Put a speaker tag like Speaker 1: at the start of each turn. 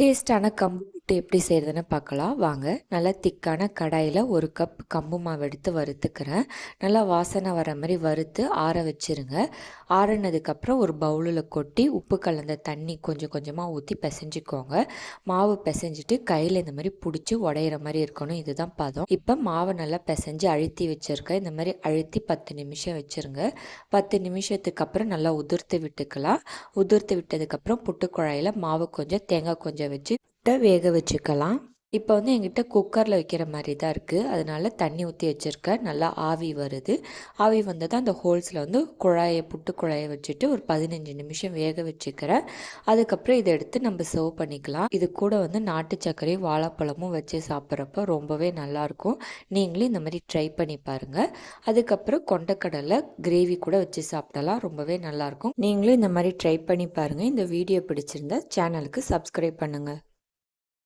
Speaker 1: டேஸ்ட்டான கம்பு புட்டு எப்படி செய்கிறதுன்னு பார்க்கலாம் வாங்க. நல்லா திக்கான கடாயில் 1 கப் கம்பு மாவு எடுத்து வறுத்துக்கிறேன். நல்லா வாசனை வர மாதிரி வறுத்து ஆற வச்சுருங்க. ஆறுனதுக்கப்புறம் ஒரு பவுலில் கொட்டி உப்பு கலந்த தண்ணி கொஞ்சம் கொஞ்சமாக ஊற்றி பிசைஞ்சிக்கோங்க. மாவு பிசைஞ்சிட்டு கையில் இந்த மாதிரி பிடிச்சி உடையிற மாதிரி இருக்கணும். இதுதான் பதம். இப்போ மாவை நல்லா பிசைஞ்சு அழுத்தி வச்சுருக்கேன். இந்த மாதிரி அழுத்தி 10 நிமிஷம் வச்சுருங்க. 10 நிமிஷத்துக்கு அப்புறம் நல்லா உதிர்த்து விட்டுக்கலாம். உதிர்த்து விட்டதுக்கப்புறம் புட்டு குழாயில் மாவு கொஞ்சம் தேங்காய் கொஞ்சம் வச்சு வேக வச்சுக்கலாம். இப்போ என்கிட்ட குக்கரில் வைக்கிற மாதிரி தான் இருக்குது. அதனால தண்ணி ஊற்றி வச்சுருக்கேன். நல்லா ஆவி வருது. ஆவி வந்ததும் அந்த ஹோல்ஸில் புட்டு குழாயை வச்சுட்டு ஒரு 15 நிமிஷம் வேக வச்சுக்கிறேன். அதுக்கப்புறம் இதை எடுத்து நம்ம சர்வ் பண்ணிக்கலாம். இது கூட நாட்டு சர்க்கரையும் வாழைப்பழமும் வச்சு சாப்பிட்றப்ப ரொம்பவே நல்லாயிருக்கும். நீங்களும் இந்த மாதிரி ட்ரை பண்ணி பாருங்கள். அதுக்கப்புறம் கொண்டக்கடலை கிரேவி கூட வச்சு சாப்பிடலாம். ரொம்பவே நல்லாயிருக்கும். நீங்களும் இந்த மாதிரி ட்ரை பண்ணி பாருங்கள். இந்த வீடியோ பிடிச்சிருந்தா சேனலுக்கு சப்ஸ்கிரைப் பண்ணுங்கள்.